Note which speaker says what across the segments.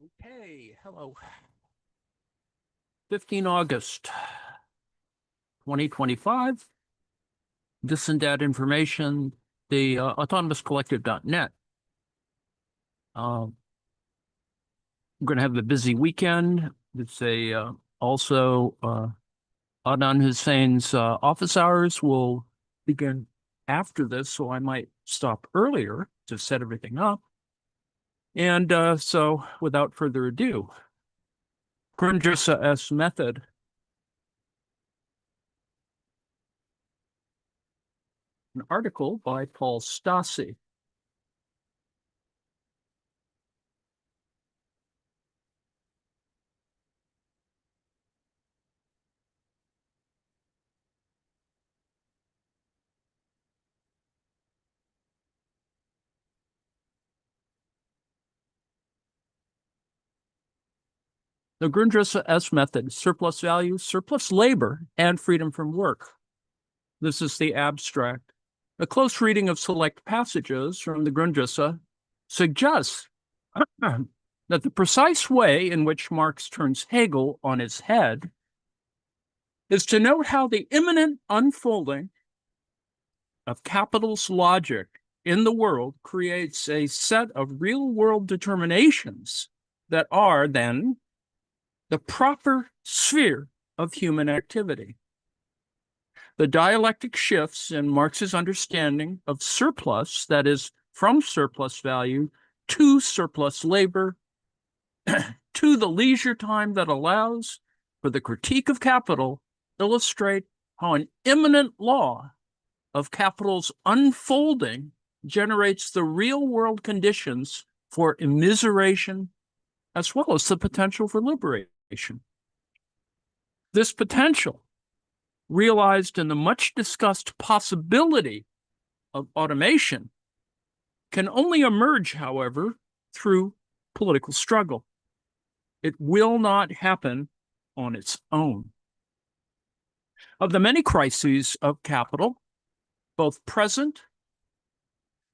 Speaker 1: Okay, hello. 15 August 2025. This and that information, the autonomouscollective.net. I'm going to have a busy weekend. It's also Adnan Hussein's office hours will begin after this, so I might stop earlier to set everything up. And so without further ado, Grundrisse method. An article by Paul Stassi. The Grundrisse method: surplus value, surplus labor, and freedom from work. This is the abstract. A close reading of select passages from the Grundrisse suggests that the precise way in which Marx turns Hegel on his head is to note how the imminent unfolding of capital's logic in the world creates a set of real-world determinations that are then the proper sphere of human activity. The dialectic shifts in Marx's understanding of surplus, that is, from surplus value to surplus labor, to the leisure time that allows for the critique of capital, illustrate how an immanent law of capital's unfolding generates the real-world conditions for immiseration as well as the potential for liberation. This potential, realized in the much-discussed possibility of automation, can only emerge, however, through political struggle. It will not happen on its own. Of the many crises of capital, both present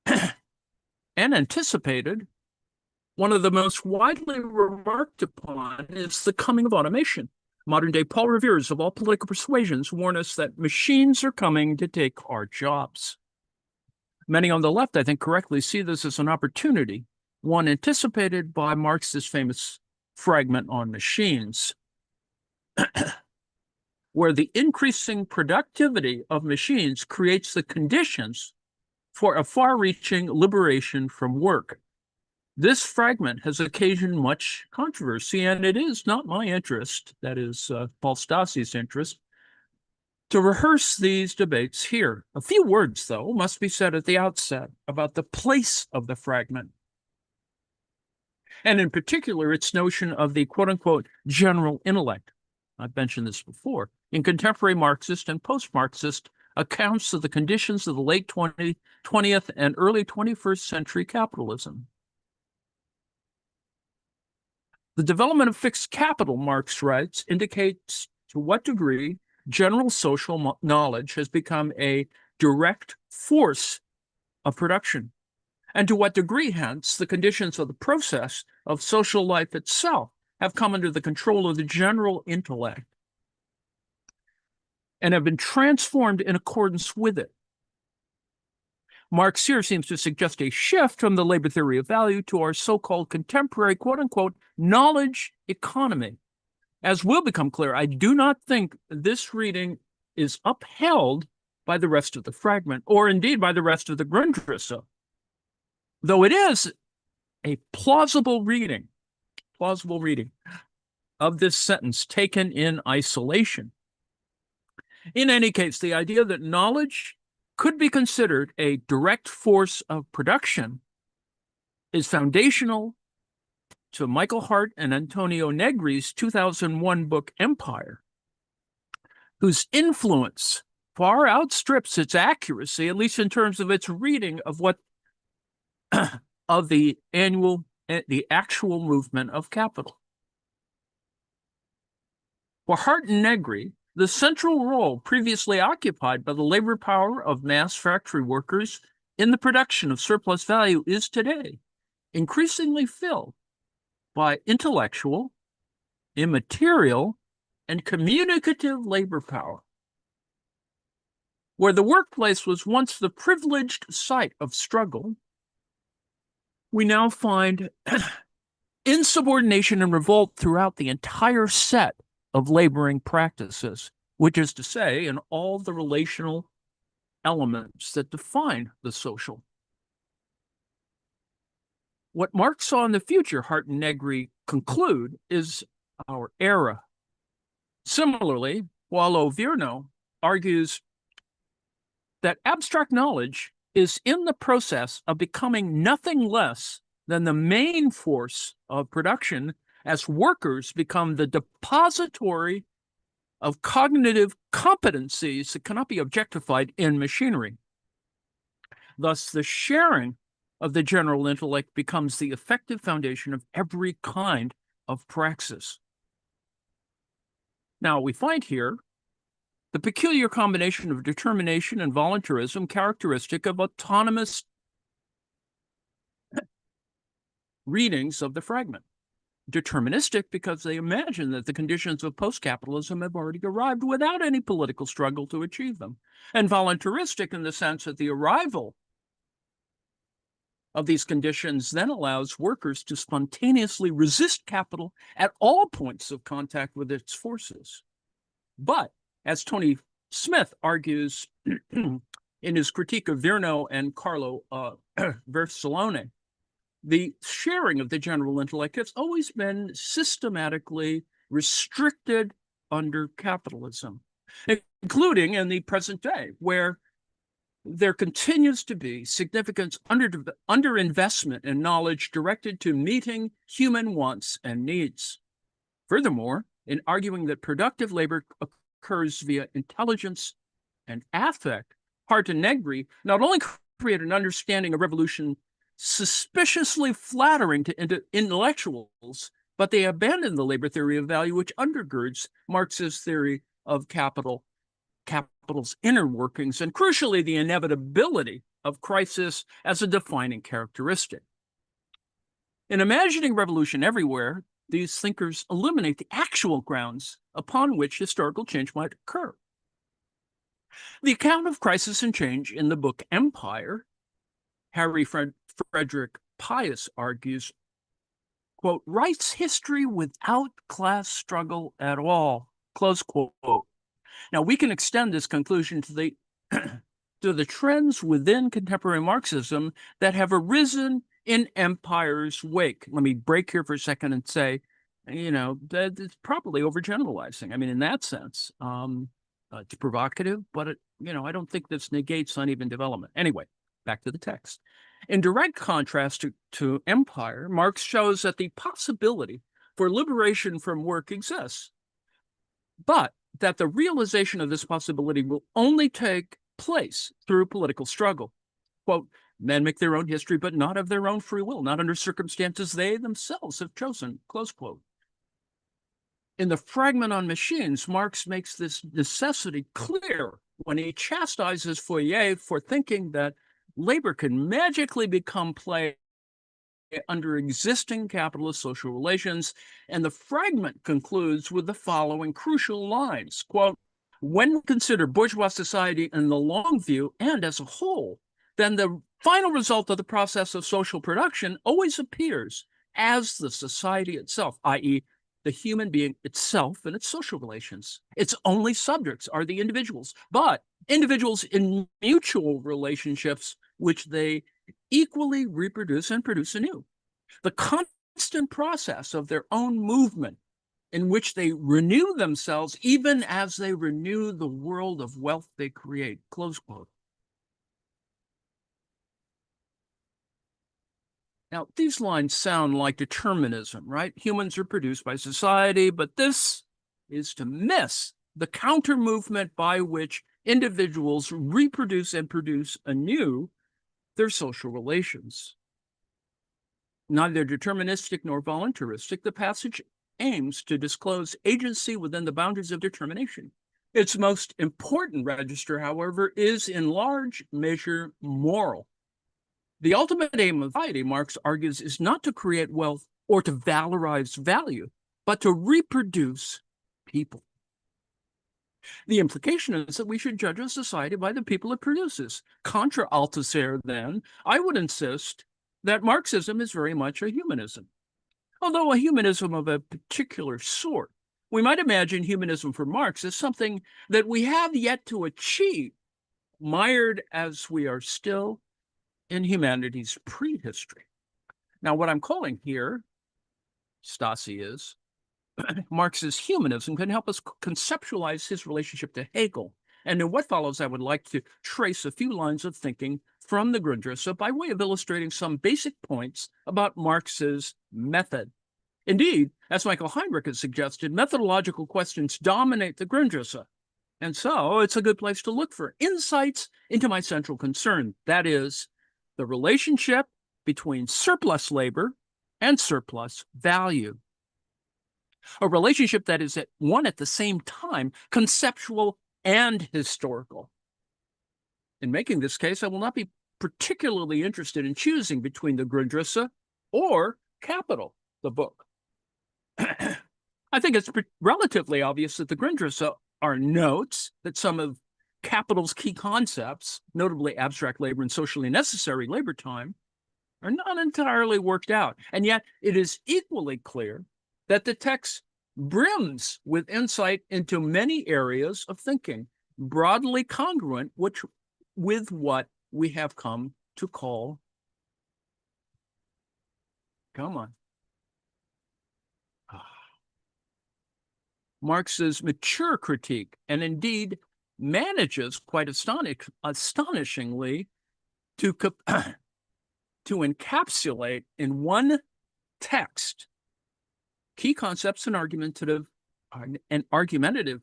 Speaker 1: and anticipated, one of the most widely remarked upon is the coming of automation. Modern-day Paul Revere's of all political persuasions warn us that machines are coming to take our jobs. Many on the left, I think, correctly see this as an opportunity, one anticipated by Marx's famous fragment on machines, where the increasing productivity of machines creates the conditions for a far-reaching liberation from work. This fragment has occasioned much controversy, and it is not my interest, that is Paul Stassi's interest, to rehearse these debates here. A few words, though, must be said at the outset about the place of the fragment, and in particular, its notion of the quote-unquote general intellect. I've mentioned this before. In contemporary Marxist and post-Marxist accounts of the conditions of the late 20th and early 21st century capitalism. The development of fixed capital, Marx writes, indicates to what degree general social knowledge has become a direct force of production, and to what degree, hence, the conditions of the process of social life itself have come under the control of the general intellect and have been transformed in accordance with it. Marx here seems to suggest a shift from the labor theory of value to our so-called contemporary, quote-unquote, knowledge economy. As will become clear, I do not think this reading is upheld by the rest of the fragment, or indeed by the rest of the Grundrisse, though it is a plausible reading of this sentence taken in isolation. In any case, the idea that knowledge could be considered a direct force of production is foundational to Michael Hart and Antonio Negri's 2001 book Empire, whose influence far outstrips its accuracy, at least in terms of its reading of what of the actual movement of capital. For Hart and Negri, the central role previously occupied by the labor power of mass factory workers in the production of surplus value is today increasingly filled by intellectual, immaterial, and communicative labor power. Where the workplace was once the privileged site of struggle, we now find insubordination and revolt throughout the entire set of laboring practices, which is to say, in all the relational elements that define the social. What Marx saw in the future, Hart and Negri conclude, is our era. Similarly, Paulo Virno argues that abstract knowledge is in the process of becoming nothing less than the main force of production as workers become the depository of cognitive competencies that cannot be objectified in machinery. Thus, the sharing of the general intellect becomes the effective foundation of every kind of praxis. Now, we find here the peculiar combination of determination and voluntarism characteristic of autonomous readings of the fragment. Deterministic because they imagine that the conditions of post-capitalism have already arrived without any political struggle to achieve them. And voluntaristic in the sense that the arrival of these conditions then allows workers to spontaneously resist capital at all points of contact with its forces. But, as Tony Smith argues in his critique of Virno and Carlo Versolone, the sharing of the general intellect has always been systematically restricted under capitalism, including in the present day, where there continues to be significant underinvestment in knowledge directed to meeting human wants and needs. Furthermore, in arguing that productive labor occurs via intelligence and affect, Hart and Negri not only create an understanding of revolution suspiciously flattering to intellectuals, but they abandon the labor theory of value, which undergirds Marx's theory of capital's inner workings, and crucially, the inevitability of crisis as a defining characteristic. In imagining revolution everywhere, these thinkers eliminate the actual grounds upon which historical change might occur. The account of crisis and change in the book Empire, Harry Frederick Pius argues, quote, writes history without class struggle at all, close quote. Now, we can extend this conclusion to the to the trends within contemporary Marxism that have arisen in Empire's wake. Let me break here for a second and say, that it's probably overgeneralizing. I mean, in that sense, it's provocative, but I don't think this negates uneven development. Anyway, back to the text. In direct contrast to Empire, Marx shows that the possibility for liberation from work exists, but that the realization of this possibility will only take place through political struggle. Quote, men make their own history, but not of their own free will, not under circumstances they themselves have chosen, close quote. In the fragment on machines, Marx makes this necessity clear when he chastises Fourier for thinking that labor can magically become play under existing capitalist social relations, and the fragment concludes with the following crucial lines, quote, when we consider bourgeois society in the long view and as a whole, then the final result of the process of social production always appears as the society itself, i.e., the human being itself and its social relations. Its only subjects are the individuals, but individuals in mutual relationships which they equally reproduce and produce anew. The constant process of their own movement in which they renew themselves even as they renew the world of wealth they create, close quote. Now, these lines sound like determinism, right? Humans are produced by society, but this is to miss the counter movement by which individuals reproduce and produce anew their social relations. Neither deterministic nor voluntaristic, the passage aims to disclose agency within the boundaries of determination. Its most important register, however, is in large measure moral. The ultimate aim of society, Marx argues, is not to create wealth or to valorize value, but to reproduce people. The implication is that we should judge a society by the people it produces. Contra Althusser, then, I would insist that Marxism is very much a humanism. Although a humanism of a particular sort, we might imagine humanism for Marx as something that we have yet to achieve, mired as we are still in humanity's prehistory. Now, what I'm calling here, Stasi, is Marx's humanism can help us conceptualize his relationship to Hegel. And in what follows, I would like to trace a few lines of thinking from the Grundrisse by way of illustrating some basic points about Marx's method. Indeed, as Michael Heinrich has suggested, methodological questions dominate the Grundrisse. And so it's a good place to look for insights into my central concern, that is, the relationship between surplus labor and surplus value. A relationship that is at the same time conceptual and historical. In making this case, I will not be particularly interested in choosing between the Grundrisse or Capital, the book. I think it's relatively obvious that the Grundrisse are notes that some of Capital's key concepts, notably abstract labor and socially necessary labor time, are not entirely worked out. And yet it is equally clear that the text brims with insight into many areas of thinking, broadly congruent with what we have come to call, Marx's mature critique, and indeed manages quite astonishingly to encapsulate in one text key concepts and argumentative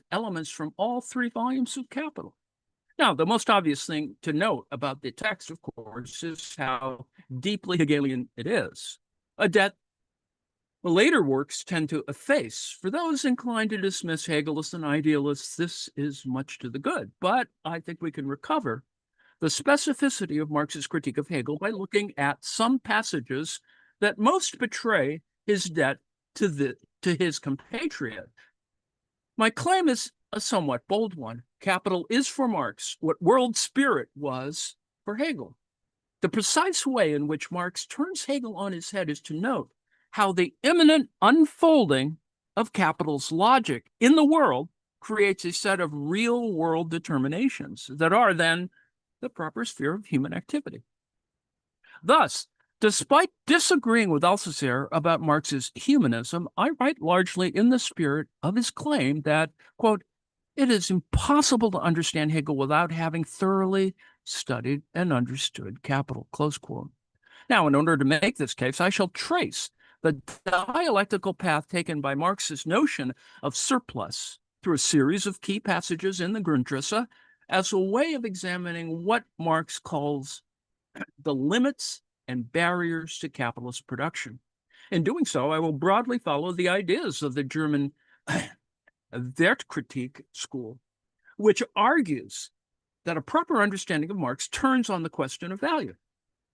Speaker 1: elements from all three volumes of Capital. Now, the most obvious thing to note about the text, of course, is how deeply Hegelian it is, a debt later works tend to efface. For those inclined to dismiss Hegel as an idealist, this is much to the good, but I think we can recover the specificity of Marx's critique of Hegel by looking at some passages that most betray his debt to his compatriot. My claim is a somewhat bold one. Capital is for Marx what world spirit was for Hegel. The precise way in which Marx turns Hegel on his head is to note how the imminent unfolding of Capital's logic in the world creates a set of real-world determinations that are then the proper sphere of human activity. Thus, despite disagreeing with Althusser about Marx's humanism, I write largely in the spirit of his claim that, quote, it is impossible to understand Hegel without having thoroughly studied and understood Capital, close quote. Now, in order to make this case, I shall trace the dialectical path taken by Marx's notion of surplus through a series of key passages in the Grundrisse as a way of examining what Marx calls the limits and barriers to capitalist production. In doing so, I will broadly follow the ideas of the German Wertkritik school, which argues that a proper understanding of Marx turns on the question of value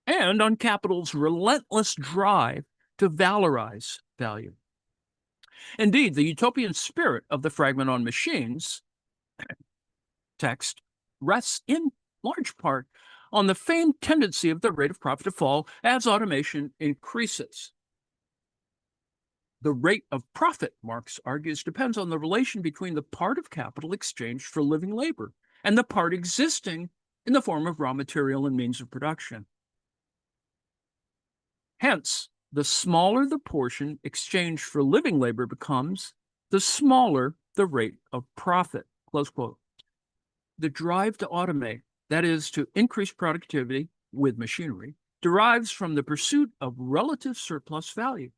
Speaker 1: and on capital's relentless drive to valorize value. Indeed, the utopian spirit of the fragment on machines text rests in large part on the famed tendency of the rate of profit to fall as automation increases. The rate of profit, Marx argues, depends on the relation between the part of capital exchanged for living labor and the part existing in the form of raw material and means of production. Hence, the smaller the portion exchanged for living labor becomes, the smaller the rate of profit, close quote. The drive to automate, that is, to increase productivity with machinery, derives from the pursuit of relative surplus value.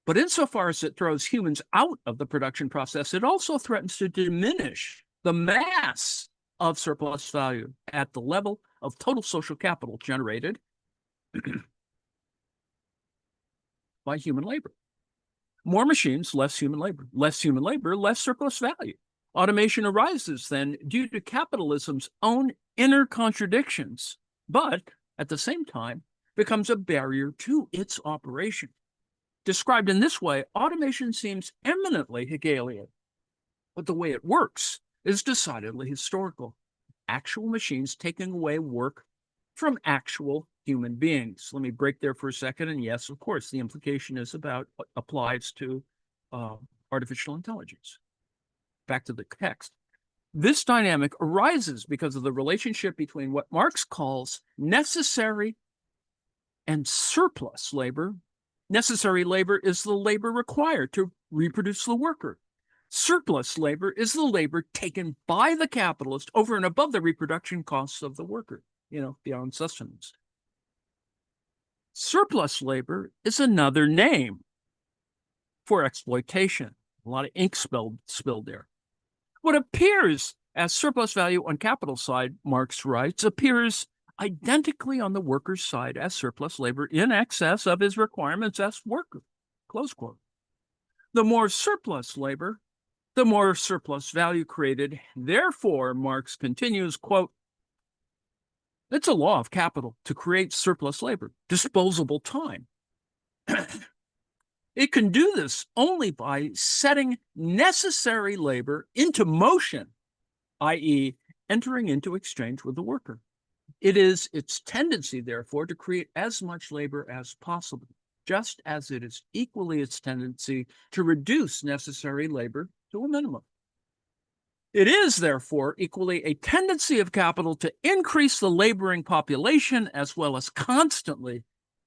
Speaker 1: But insofar as it throws humans out of the production process, it also threatens to diminish the mass of surplus value at the level of total social capital generated by human labor. More machines, less human labor. Less human labor, less surplus value. Automation arises then due to capitalism's own inner contradictions, but at the same time becomes a barrier to its operation. Described in this way, automation seems eminently Hegelian, but the way it works is decidedly historical. Actual machines taking away work from actual human beings. Let me break there for a second. And yes, of course, the implication is about what applies to artificial intelligence. Back to the text. This dynamic arises because of the relationship between what Marx calls necessary and surplus labor. Necessary labor is the labor required to reproduce the worker. Surplus labor is the labor taken by the capitalist over and above the reproduction costs of the worker, beyond sustenance. Surplus labor is another name for exploitation. A lot of ink spilled there. What appears as surplus value on capital side, Marx writes, appears identically on the worker's side as surplus labor in excess of his requirements as worker, close quote. The more surplus labor, the more surplus value created. Therefore, Marx continues, quote, it's a law of capital to create surplus labor, disposable time. It can do this only by setting necessary labor into motion, i.e., entering into exchange with the worker. It is its tendency, therefore, to create as much labor as possible, just as it is equally its tendency to reduce necessary labor to a minimum. It is, therefore, equally a tendency of capital to increase the laboring population as well as constantly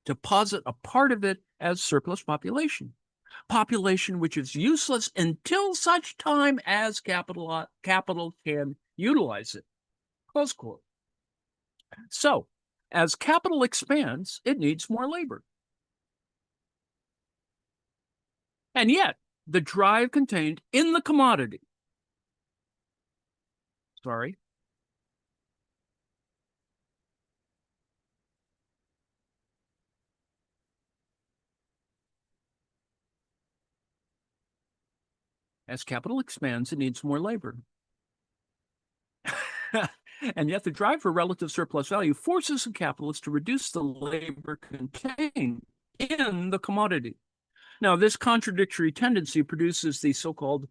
Speaker 1: deposit a part of it as surplus population which is useless until such time as capital can utilize it, close quote. So, as capital expands, it needs more labor. And yet, the drive contained in the commodity, as capital expands, it needs more labor. And yet the drive for relative surplus value forces the capitalist to reduce the labor contained in the commodity. Now, this contradictory tendency produces the so-called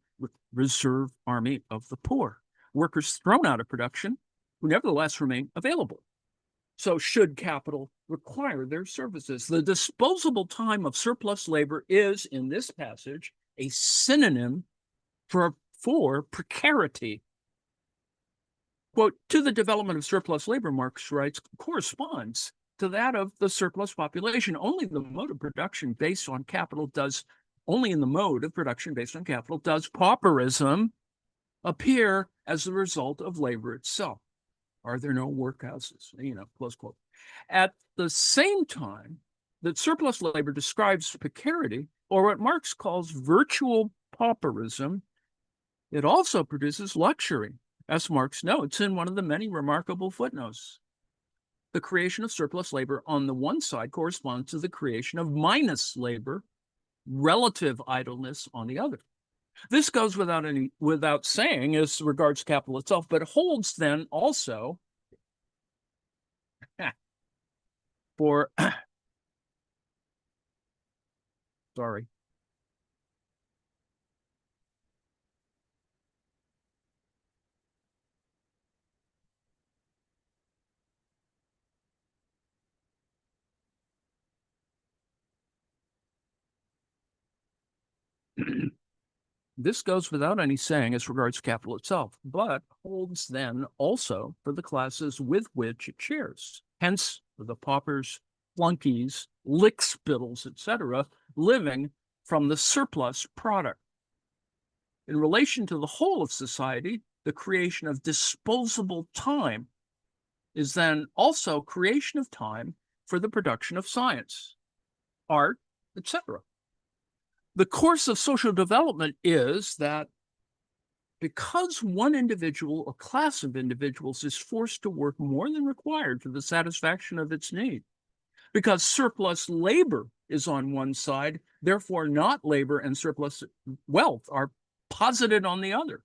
Speaker 1: reserve army of the poor, workers thrown out of production who nevertheless remain available. So should capital require their services? The disposable time of surplus labor is, in this passage, a synonym for precarity. Quote, to the development of surplus labor, Marx writes, corresponds to that of the surplus population. Only in the mode of production based on capital does pauperism appear as the result of labor itself. Are there no workhouses? Close quote. At the same time that surplus labor describes precarity, or what Marx calls virtual pauperism, it also produces luxury, as Marx notes in one of the many remarkable footnotes. The creation of surplus labor on the one side corresponds to the creation of minus labor, relative idleness on the other. This goes without saying as regards capital itself, but holds then also for sorry. This goes without any saying as regards capital itself, but holds then also for the classes with which it shares. Hence, the paupers, flunkies, lickspittles, etc., living from the surplus product. In relation to the whole of society, the creation of disposable time is then also creation of time for the production of science, art, etc. The course of social development is that because one individual or class of individuals is forced to work more than required for the satisfaction of its need, because surplus labor is on one side, therefore not labor and surplus wealth are posited on the other.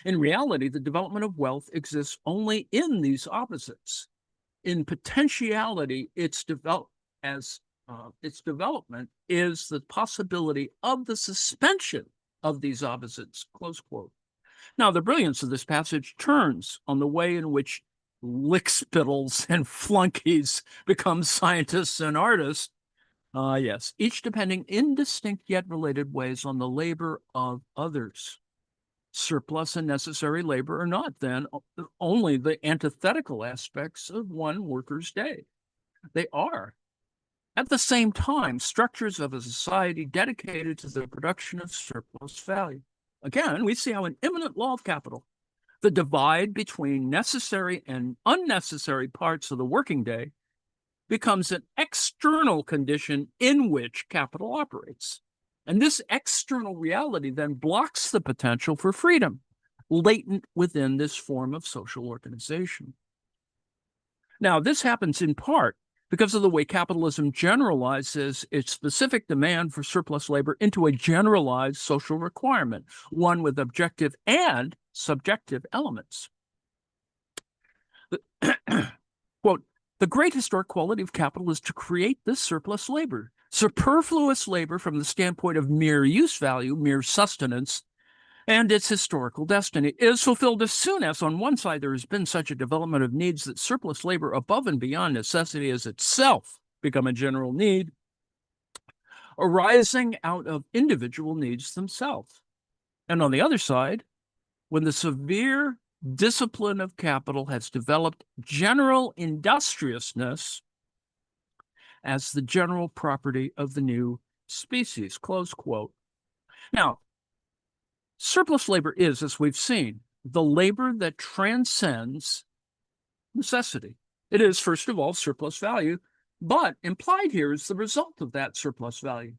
Speaker 1: In reality, the development of wealth exists only in these opposites. In potentiality, it's developed as its development is the possibility of the suspension of these opposites, close quote. Now, the brilliance of this passage turns on the way in which lickspittles and flunkies become scientists and artists. Yes, each depending in distinct yet related ways on the labor of others. Surplus and necessary labor are not, then, only the antithetical aspects of one worker's day. They are, at the same time, structures of a society dedicated to the production of surplus value. Again, we see how an immanent law of capital, the divide between necessary and unnecessary parts of the working day, becomes an external condition in which capital operates. And this external reality then blocks the potential for freedom latent within this form of social organization. Now, this happens in part because of the way capitalism generalizes its specific demand for surplus labor into a generalized social requirement, one with objective and subjective elements. Quote, the great historic quality of capital is to create this surplus labor. Superfluous labor from the standpoint of mere use value, mere sustenance, and its historical destiny is fulfilled as soon as, on one side, there has been such a development of needs that surplus labor above and beyond necessity has itself become a general need, arising out of individual needs themselves. And on the other side, when the severe discipline of capital has developed general industriousness as the general property of the new species, close quote. Now, surplus labor is, as we've seen, the labor that transcends necessity. It is, first of all, surplus value, but implied here is the result of that surplus value.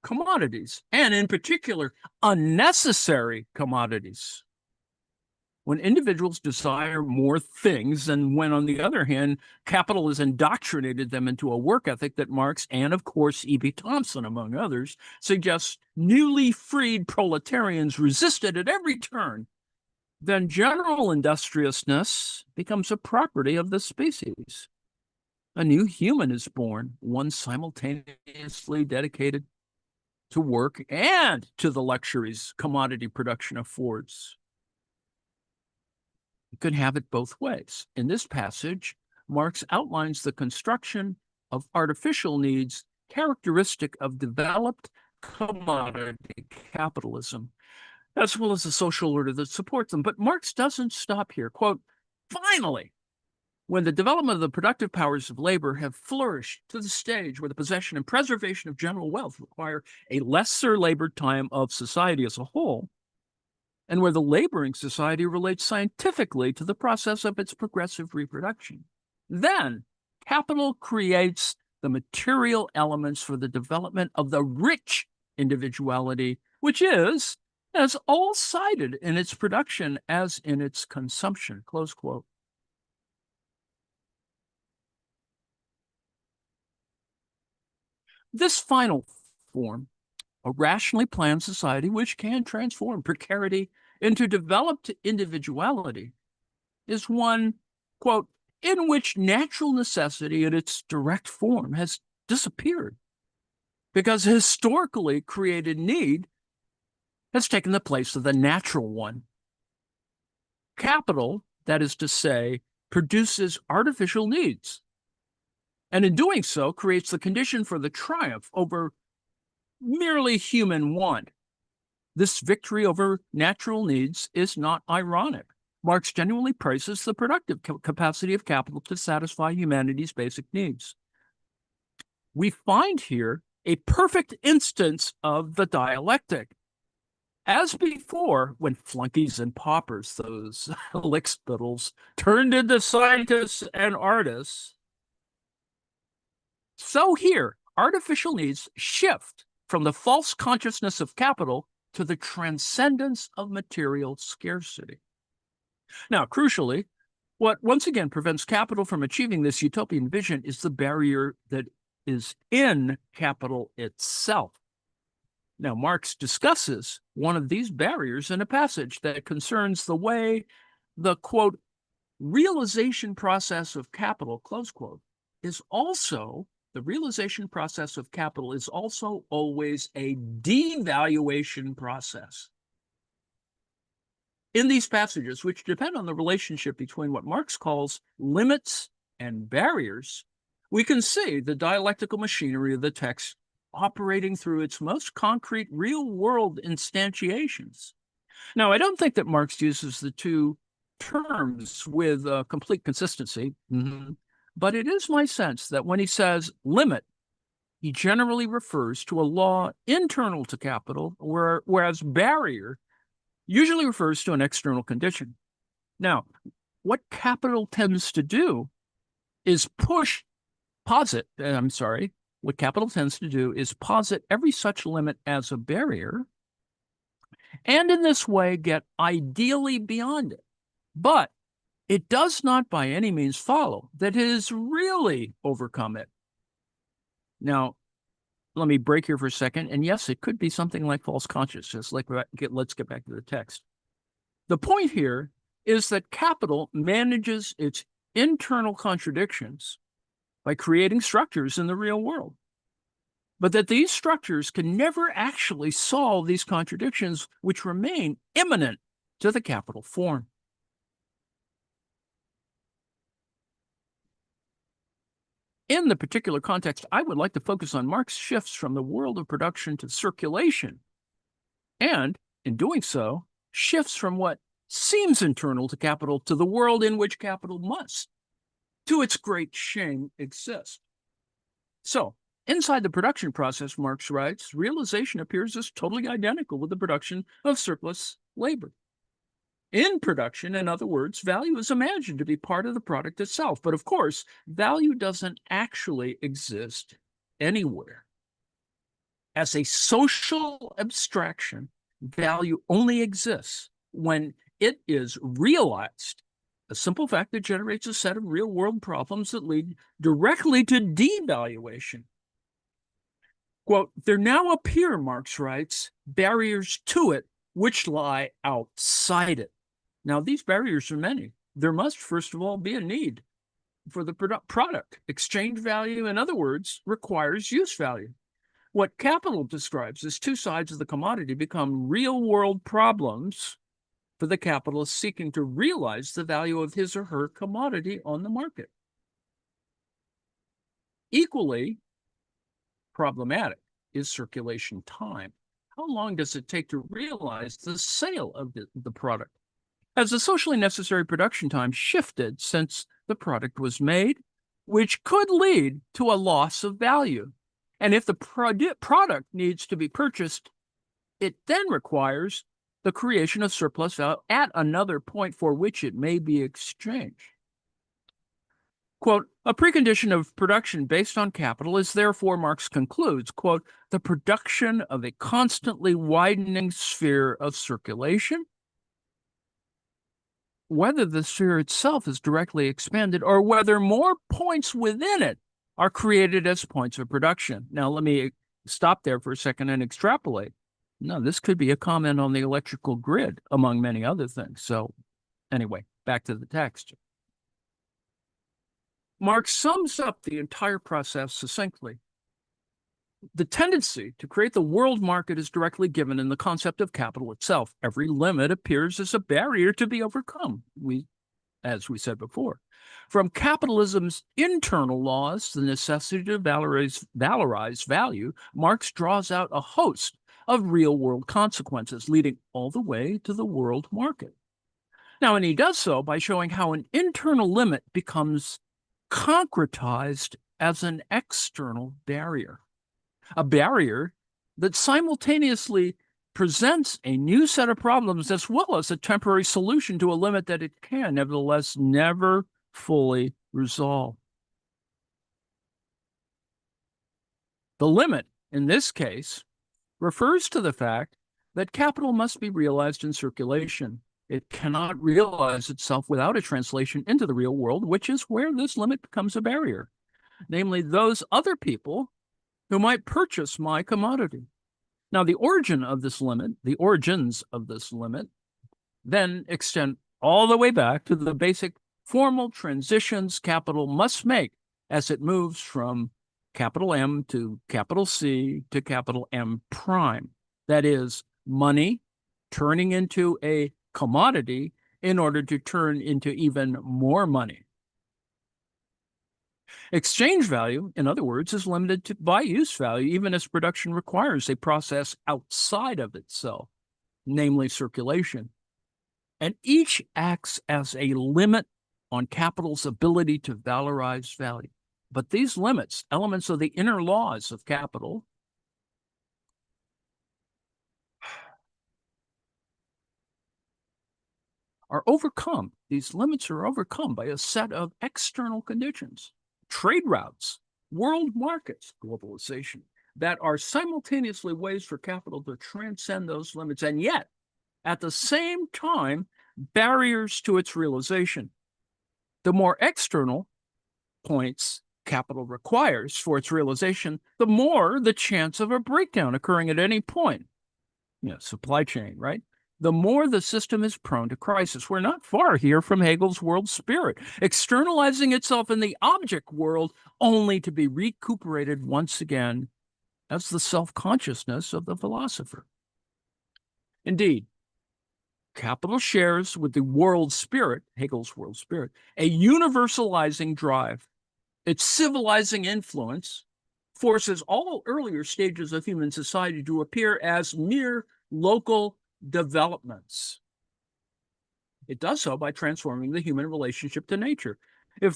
Speaker 1: Commodities, and in particular, unnecessary commodities. When individuals desire more things, and when, on the other hand, capital has indoctrinated them into a work ethic that Marx and, of course, E.B. Thompson, among others, suggests newly freed proletarians resisted at every turn, then general industriousness becomes a property of the species. A new human is born, one simultaneously dedicated to work and to the luxuries commodity production affords. You could have it both ways. In this passage, Marx outlines the construction of artificial needs characteristic of developed commodity capitalism, as well as the social order that supports them. But Marx doesn't stop here. Quote, finally, when the development of the productive powers of labor have flourished to the stage where the possession and preservation of general wealth require a lesser labor time of society as a whole, and where the laboring society relates scientifically to the process of its progressive reproduction, then capital creates the material elements for the development of the rich individuality, which is as all-sided in its production as in its consumption, close quote. This final form, a rationally planned society which can transform precarity into developed individuality, is one, quote, in which natural necessity in its direct form has disappeared because historically created need has taken the place of the natural one. Capital, that is to say, produces artificial needs, and in doing so creates the condition for the triumph over merely human want. This victory over natural needs is not ironic. Marx genuinely praises the productive capacity of capital to satisfy humanity's basic needs. We find here a perfect instance of the dialectic. As before, when flunkies and paupers, those lickspittles, turned into scientists and artists, so here, artificial needs shift from the false consciousness of capital to the transcendence of material scarcity. Now, crucially, what once again prevents capital from achieving this utopian vision is the barrier that is in capital itself. Now, Marx discusses one of these barriers in a passage that concerns the way the, quote, realization process of capital, close quote, is also the realization process of capital is also always a devaluation process. In these passages, which depend on the relationship between what Marx calls limits and barriers, we can see the dialectical machinery of the text operating through its most concrete real-world instantiations. Now, I don't think that Marx uses the two terms with complete consistency, but it is my sense that when he says limit, he generally refers to a law internal to capital, whereas barrier usually refers to an external condition. Now, what capital tends to do is posit every such limit as a barrier, and in this way get ideally beyond it. But it does not by any means follow that it has really overcome it. Now, let me break here for a second. And yes, it could be something like false consciousness. Let's get back to the text. The point here is that capital manages its internal contradictions by creating structures in the real world, but that these structures can never actually solve these contradictions, which remain immanent to the capital form. In the particular context, I would like to focus on Marx's shifts from the world of production to circulation, and, in doing so, shifts from what seems internal to capital to the world in which capital must, to its great shame, exist. So, inside the production process, Marx writes, realization appears as totally identical with the production of surplus labor. In production, in other words, value is imagined to be part of the product itself. But of course, value doesn't actually exist anywhere. As a social abstraction, value only exists when it is realized, a simple fact that generates a set of real-world problems that lead directly to devaluation. Quote, there now appear, Marx writes, barriers to it which lie outside it. Now, these barriers are many. There must, first of all, be a need for the product. Exchange value, in other words, requires use value. What capital describes as two sides of the commodity become real-world problems for the capitalist seeking to realize the value of his or her commodity on the market. Equally problematic is circulation time. How long does it take to realize the sale of the product? As the socially necessary production time shifted since the product was made, which could lead to a loss of value. And if the product needs to be purchased, it then requires the creation of surplus value at another point for which it may be exchanged. Quote, a precondition of production based on capital is therefore, Marx concludes, quote, the production of a constantly widening sphere of circulation, whether the sphere itself is directly expanded or whether more points within it are created as points of production. Now, let me stop there for a second and extrapolate. No, this could be a comment on the electrical grid, among many other things. So anyway, back to the text. Marx sums up the entire process succinctly. The tendency to create the world market is directly given in the concept of capital itself. Every limit appears as a barrier to be overcome, as we said before. From capitalism's internal laws, the necessity to valorize value, Marx draws out a host of real-world consequences, leading all the way to the world market. Now, and he does so by showing how an internal limit becomes concretized as an external barrier. A barrier that simultaneously presents a new set of problems as well as a temporary solution to a limit that it can, nevertheless, never fully resolve. The limit, in this case, refers to the fact that capital must be realized in circulation. It cannot realize itself without a translation into the real world, which is where this limit becomes a barrier, namely those other people who might purchase my commodity. Now, the origins of this limit, then extend all the way back to the basic formal transitions capital must make as it moves from capital M to capital C to capital M prime. That is, money turning into a commodity in order to turn into even more money. Exchange value, in other words, is limited by use value, even as production requires a process outside of itself, namely circulation. And each acts as a limit on capital's ability to valorize value. But these limits, elements of the inner laws of capital, are overcome. These limits are overcome by a set of external conditions, trade routes, world markets, globalization, that are simultaneously ways for capital to transcend those limits, and yet, at the same time, barriers to its realization. The more external points capital requires for its realization, the more the chance of a breakdown occurring at any point. Supply chain, right? The more the system is prone to crisis. We're not far here from Hegel's world spirit, externalizing itself in the object world only to be recuperated once again as the self-consciousness of the philosopher. Indeed, capital shares with the world spirit, Hegel's world spirit, a universalizing drive. Its civilizing influence forces all earlier stages of human society to appear as mere local developments. It does so by transforming the human relationship to nature. It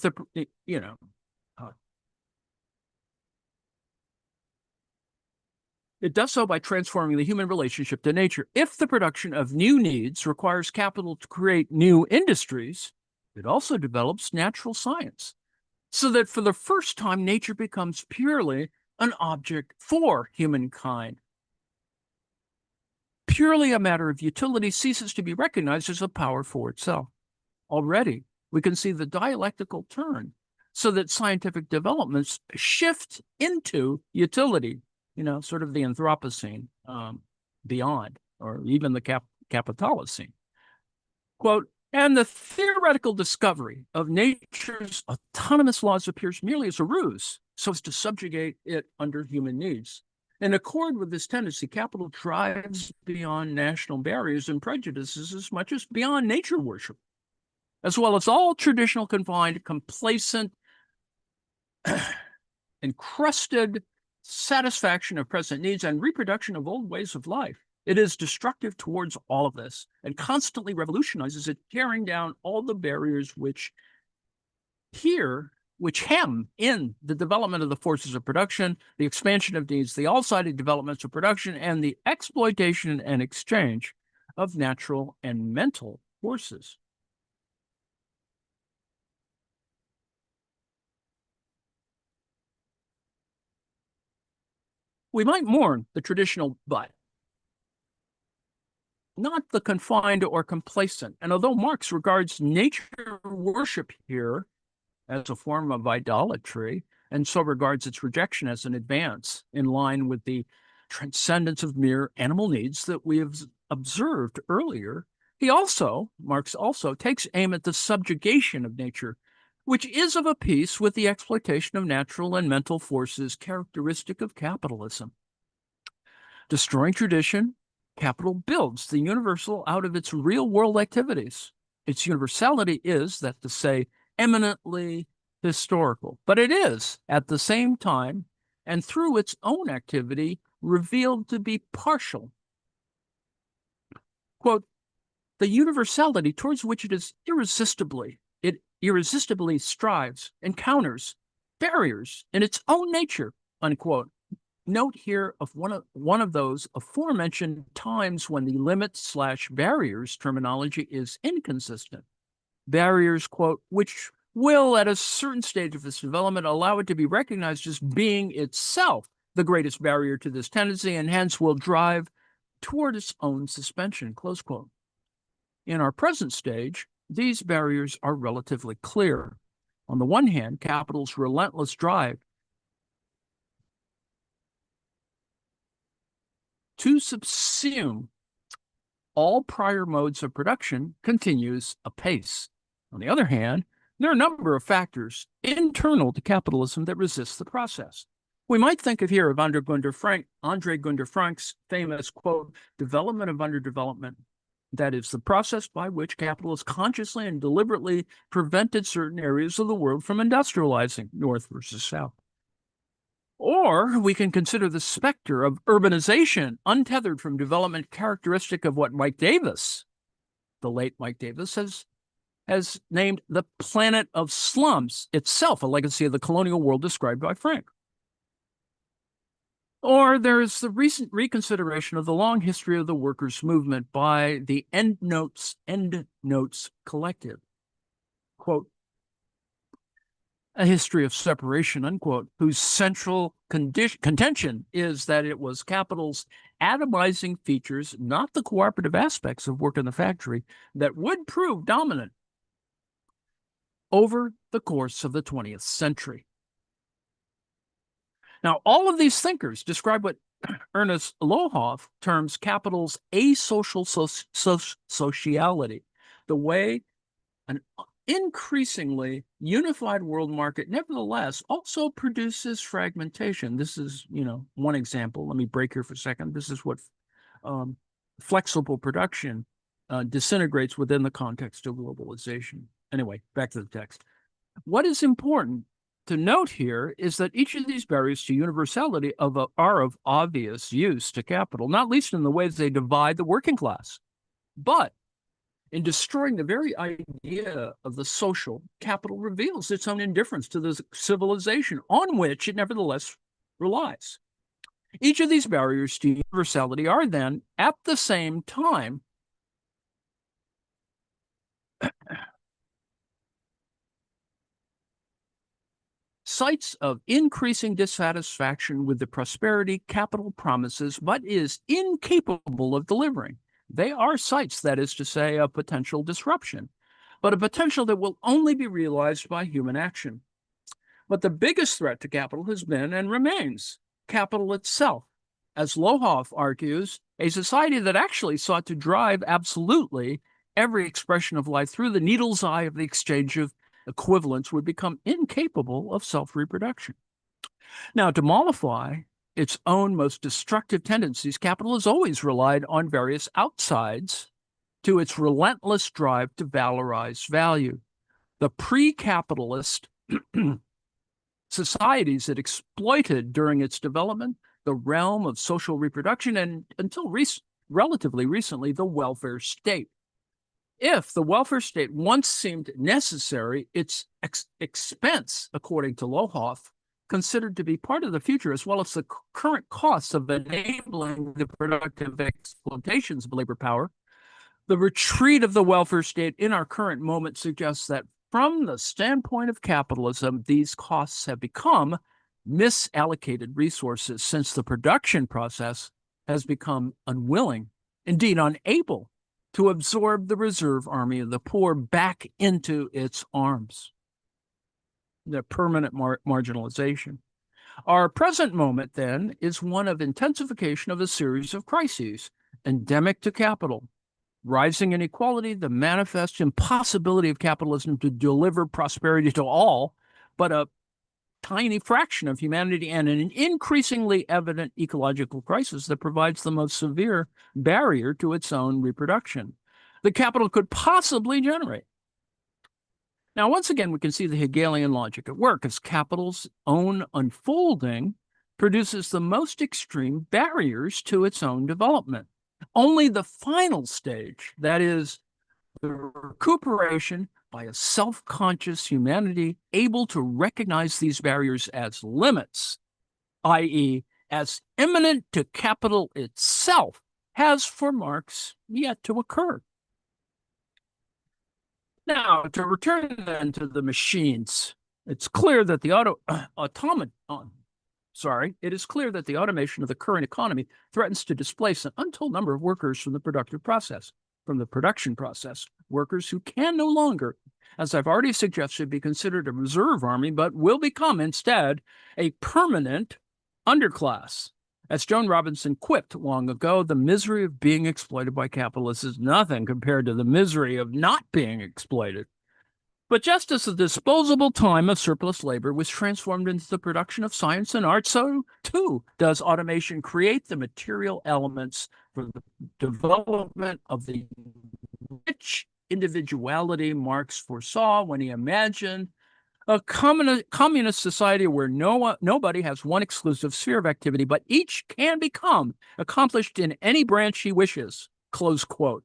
Speaker 1: does so by transforming the human relationship to nature. If the production of new needs requires capital to create new industries, it also develops natural science, so that for the first time, nature becomes purely an object for humankind. Purely a matter of utility ceases to be recognized as a power for itself. Already, we can see the dialectical turn so that scientific developments shift into utility, sort of the Anthropocene beyond, or even the Capitalocene. Quote, and the theoretical discovery of nature's autonomous laws appears merely as a ruse, so as to subjugate it under human needs. In accord with this tendency, capital drives beyond national barriers and prejudices as much as beyond nature worship, as well as all traditional, confined, complacent, encrusted satisfaction of present needs and reproduction of old ways of life. It is destructive towards all of this and constantly revolutionizes it, tearing down all the barriers which hem in the development of the forces of production, the expansion of needs, the all-sided developments of production, and the exploitation and exchange of natural and mental forces. We might mourn the traditional but, not the confined or complacent. And although Marx regards nature worship here as a form of idolatry, and so regards its rejection as an advance in line with the transcendence of mere animal needs that we have observed earlier, Marx also takes aim at the subjugation of nature, which is of a piece with the exploitation of natural and mental forces characteristic of capitalism. Destroying tradition, capital builds the universal out of its real-world activities. Its universality is, that to say, eminently historical, but it is, at the same time, and through its own activity, revealed to be partial. Quote, the universality towards which it irresistibly strives, encounters barriers in its own nature, unquote. Note here of one of those aforementioned times when the limit/barriers terminology is inconsistent. Barriers, quote, which will, at a certain stage of this development, allow it to be recognized as being itself the greatest barrier to this tendency, and hence will drive toward its own suspension, close quote. In our present stage, these barriers are relatively clear. On the one hand, capital's relentless drive to subsume all prior modes of production continues apace. On the other hand, there are a number of factors internal to capitalism that resist the process. We might think of here of Andre Gunder Frank's famous quote, development of underdevelopment. That is the process by which capitalists consciously and deliberately prevented certain areas of the world from industrializing, north versus south. Or we can consider the specter of urbanization, untethered from development, characteristic of what Mike Davis, the late Mike Davis, has named the planet of slums, itself a legacy of the colonial world described by Frank. Or there's the recent reconsideration of the long history of the workers' movement by the Endnotes Collective. Quote, a history of separation, unquote, whose central contention is that it was capital's atomizing features, not the cooperative aspects of work in the factory, that would prove dominant over the course of the 20th century. Now, all of these thinkers describe what Ernest Lohoff terms capital's asocial sociality, the way an increasingly unified world market nevertheless also produces fragmentation. This is, one example. Let me break here for a second. This is what flexible production disintegrates within the context of globalization. Anyway, back to the text. What is important to note here is that each of these barriers to universality are of obvious use to capital, not least in the ways they divide the working class. But in destroying the very idea of the social, capital reveals its own indifference to the civilization on which it nevertheless relies. Each of these barriers to universality are then, at the same time, sites of increasing dissatisfaction with the prosperity capital promises, but is incapable of delivering. They are sites, that is to say, of potential disruption, but a potential that will only be realized by human action. But the biggest threat to capital has been and remains capital itself. As Lohoff argues, a society that actually sought to drive absolutely every expression of life through the needle's eye of the exchange of equivalents would become incapable of self-reproduction. Now, to mollify its own most destructive tendencies, capital has always relied on various outsides to its relentless drive to valorize value. The pre-capitalist societies that exploited during its development the realm of social reproduction and, until relatively recently, the welfare state. If the welfare state once seemed necessary, its expense, according to Lohoff, considered to be part of the future, as well as the current costs of enabling the productive exploitations of labor power, the retreat of the welfare state in our current moment suggests that from the standpoint of capitalism, these costs have become misallocated resources since the production process has become unwilling, indeed unable, to absorb the reserve army of the poor back into its arms. The permanent marginalization. Our present moment, then, is one of intensification of a series of crises endemic to capital. Rising inequality, the manifest impossibility of capitalism to deliver prosperity to all, but a tiny fraction of humanity, and an increasingly evident ecological crisis that provides the most severe barrier to its own reproduction that capital could possibly generate. Now, once again, we can see the Hegelian logic at work as capital's own unfolding produces the most extreme barriers to its own development. Only the final stage, that is, the recuperation by a self-conscious humanity able to recognize these barriers as limits, i.e., as imminent to capital itself, has for Marx yet to occur. Now, to return then to the machines, it's clear that the it is clear that the automation of the current economy threatens to displace an untold number of workers from the productive process, from the production process, workers who can no longer, as I've already suggested, be considered a reserve army, but will become instead a permanent underclass. As Joan Robinson quipped long ago, the misery of being exploited by capitalists is nothing compared to the misery of not being exploited. But just as the disposable time of surplus labor was transformed into the production of science and art, so too does automation create the material elements for the development of the rich individuality Marx foresaw when he imagined a communist society where nobody has one exclusive sphere of activity, but each can become accomplished in any branch he wishes, close quote.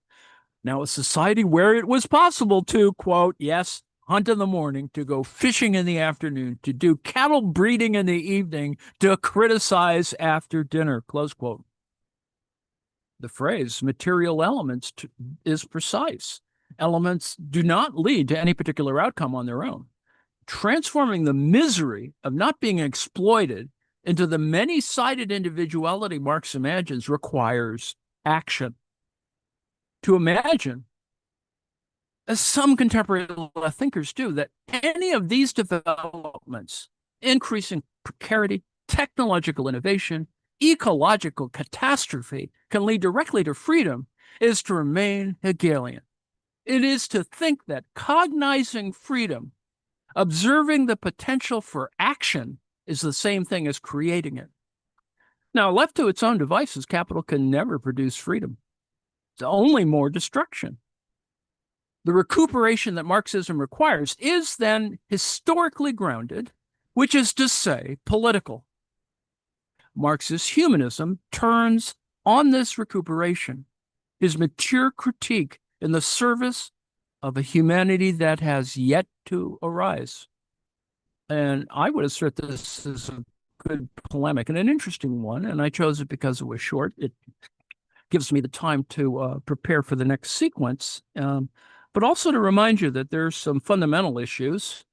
Speaker 1: Now, a society where it was possible to, quote, yes, hunt in the morning, to go fishing in the afternoon, to do cattle breeding in the evening, to criticize after dinner, close quote. The phrase material elements is precise. Elements do not lead to any particular outcome on their own. Transforming the misery of not being exploited into the many-sided individuality Marx imagines requires action. To imagine, as some contemporary thinkers do, that any of these developments, increasing precarity, technological innovation, ecological catastrophe, can lead directly to freedom, is to remain Hegelian. It is to think that cognizing freedom, observing the potential for action, is the same thing as creating it. Now, left to its own devices, capital can never produce freedom. It's only more destruction. The recuperation that Marxism requires is then historically grounded, which is to say, political. Marxist humanism turns on this recuperation, his mature critique in the service of a humanity that has yet to arise. And I would assert this is a good polemic and an interesting one, and I chose it because it was short. It gives me the time to prepare for the next sequence, but also to remind you that there's some fundamental issues,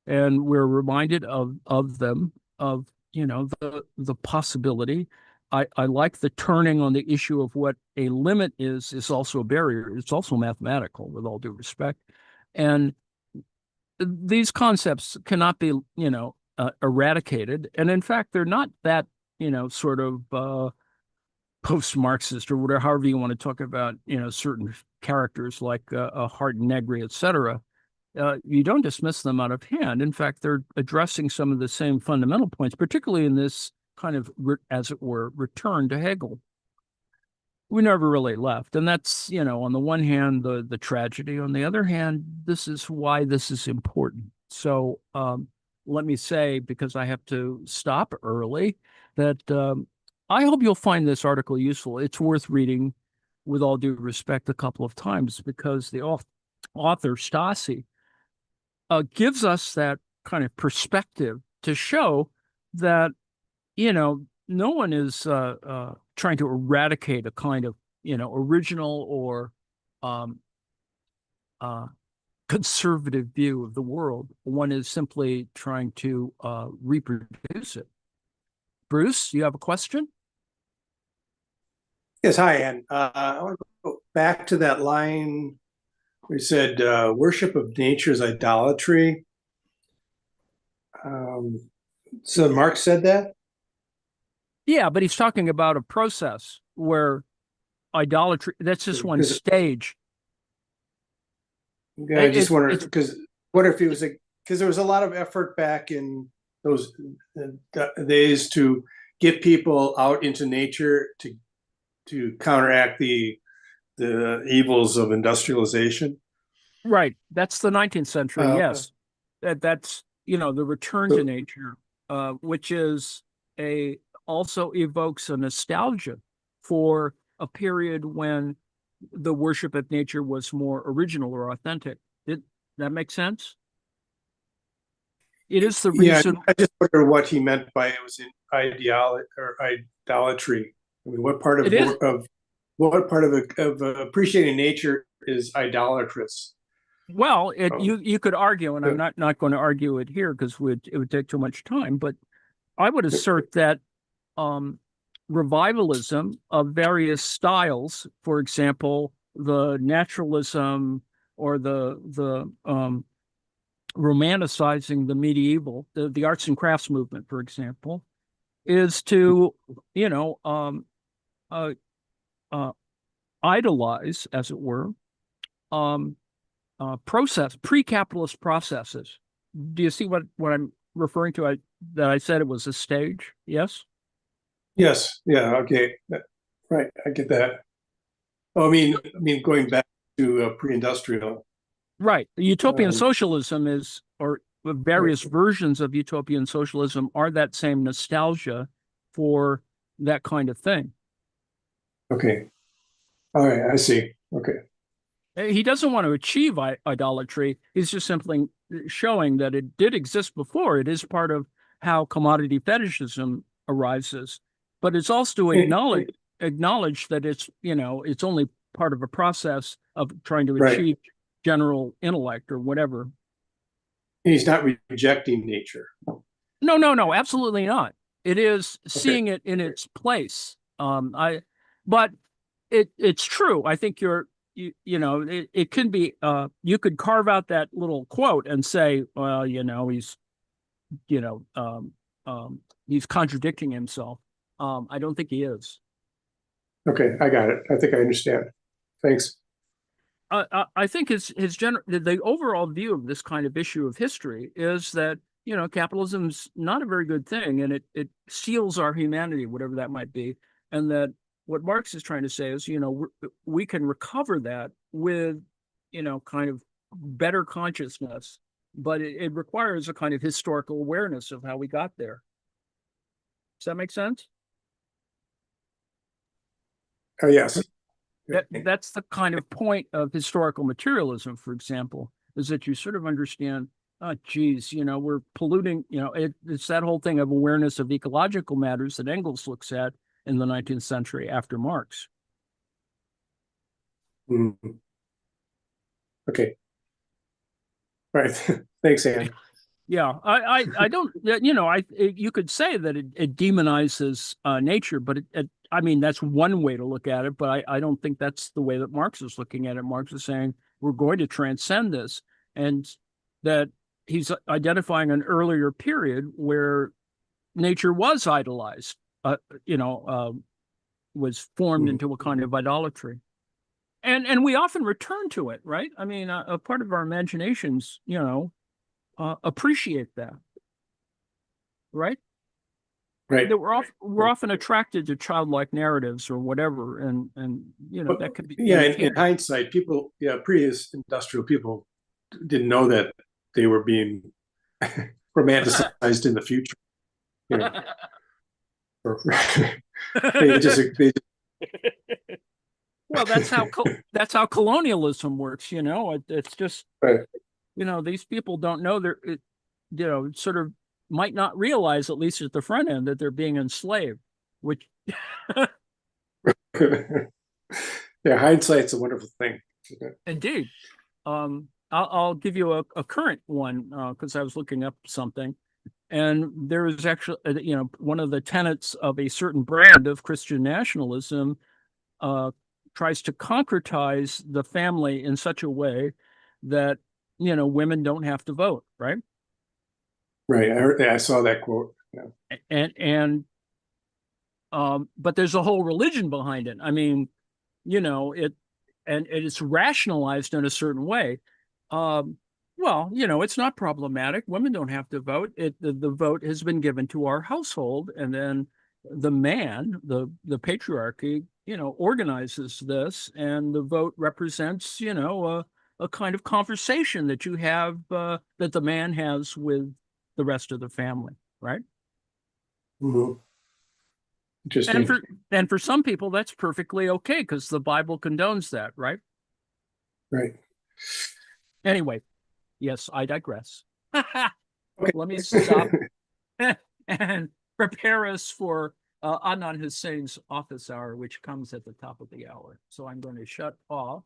Speaker 1: and we're reminded of them, of the possibility. I like the turning on the issue of what a limit is also a barrier. It's also mathematical, with all due respect. And these concepts cannot be, eradicated. And in fact, they're not that, sort of post-Marxist or whatever, however you want to talk about, certain characters like Hart and Negri, et cetera. You don't dismiss them out of hand. In fact, they're addressing some of the same fundamental points, particularly in this kind of, as it were, return to Hegel. We never really left. And that's, on the one hand, the tragedy. On the other hand, this is why this is important. So let me say, because I have to stop early, that I hope you'll find this article useful. It's worth reading, with all due respect, a couple of times, because the author, Stasi, gives us that kind of perspective to show that, no one is trying to eradicate a kind of, original or conservative view of the world. One is simply trying to reproduce it. Bruce, you have a question?
Speaker 2: Yes, hi, Ann. I want to go back to that line where you said worship of nature is idolatry. So Marx said that?
Speaker 1: Yeah, but he's talking about a process where idolatry, that's just one stage.
Speaker 2: Yeah, I just wonder, because what if it was because there was a lot of effort back in those days to get people out into nature to counteract the evils of industrialization.
Speaker 1: Right. That's the 19th century. Yes. That's, the return to nature, which is also evokes a nostalgia for a period when the worship of nature was more original or authentic. Did that make sense? It is the reason.
Speaker 2: Yeah, I just wonder what he meant by it was in ideology or idolatry. I mean, what part of appreciating nature is idolatrous?
Speaker 1: Well, you could argue, and I'm not going to argue it here because it would take too much time. But I would assert that revivalism of various styles, for example, the naturalism or the romanticizing the medieval, the arts and crafts movement, for example, is to idolize, as it were, pre-capitalist processes. Do you see what I'm referring to? That I said it was a stage. Yes.
Speaker 2: Yes. Yeah. Okay. Right. I get that. Oh, I mean, going back to pre-industrial.
Speaker 1: Right. Utopian
Speaker 2: Um,
Speaker 1: socialism is, or
Speaker 2: right.
Speaker 1: various versions of utopian socialism are that same nostalgia for that kind of thing.
Speaker 2: Okay. All right. I see. Okay.
Speaker 1: He doesn't want to achieve idolatry. He's just simply showing that it did exist before. It is part of how commodity fetishism arises, but it's also
Speaker 2: Eh,
Speaker 1: acknowledge that it's only part of a process of trying to
Speaker 2: right.
Speaker 1: achieve general intellect or whatever.
Speaker 2: He's not rejecting nature.
Speaker 1: No, no, no, absolutely not. It is
Speaker 2: Okay.
Speaker 1: seeing it in its place. But it's true. I think it can be, you could carve out that little quote and say, well, you know, um, he's contradicting himself. I don't think he is.
Speaker 2: Okay. I got it. I think I understand. Thanks.
Speaker 1: I think the overall view of this kind of issue of history is that capitalism's not a very good thing, and it steals our humanity, whatever that might be, and that what Marx is trying to say is we can recover that with kind of better consciousness, but it requires a kind of historical awareness of how we got there. Does that make sense?
Speaker 2: Oh, yes.
Speaker 1: That's the kind of point of historical materialism, for example, is that you sort of understand, oh, geez, we're polluting, it's that whole thing of awareness of ecological matters that Engels looks at in the 19th century after Marx.
Speaker 2: Mhm. Okay. All right. Thanks, Ann.
Speaker 1: Yeah, I don't, you could say that it demonizes nature, but I mean, that's one way to look at it, but I don't think that's the way that Marx is looking at it. Marx is saying we're going to transcend this, and that he's identifying an earlier period where nature was idolized, you know, uh, was formed
Speaker 2: Mhm.
Speaker 1: into a kind of idolatry. And we often return to it, right? I mean, a part of our imaginations, appreciate that, right?
Speaker 2: Right.
Speaker 1: That we're often attracted to childlike narratives or whatever, and
Speaker 2: But
Speaker 1: that could be
Speaker 2: yeah, in
Speaker 1: entertaining.
Speaker 2: hindsight, people, yeah, pre-industrial people didn't know that they were being romanticized in the future. You know, or, they
Speaker 1: Well, that's how colonialism works. It's just
Speaker 2: right.
Speaker 1: these people don't know sort of might not realize, at least at the front end, that they're being enslaved, which
Speaker 2: Yeah, hindsight's a wonderful thing.
Speaker 1: indeed. I'll give you a current one because I was looking up something, and there is actually, one of the tenets of a certain brand of Christian nationalism uh, tries to concretize the family in such a way that women don't have to vote, right?
Speaker 2: Right. I saw that quote. Yeah.
Speaker 1: And but there's a whole religion behind it. I mean, it and it's rationalized in a certain way. Um, well, it's not problematic. Women don't have to vote. The vote has been given to our household, and then the man, the patriarchy, organizes this, and the vote represents, a kind of conversation that you have that the man has with the rest of the family, right?
Speaker 2: Mhm.
Speaker 1: And
Speaker 2: Interesting.
Speaker 1: for some people, that's perfectly okay because the Bible condones that, right?
Speaker 2: Right.
Speaker 1: Anyway, yes, I digress.
Speaker 2: Okay.
Speaker 1: Let me stop and prepare us for Adnan Hussein's office hour, which comes at the top of the hour. So I'm going to shut off.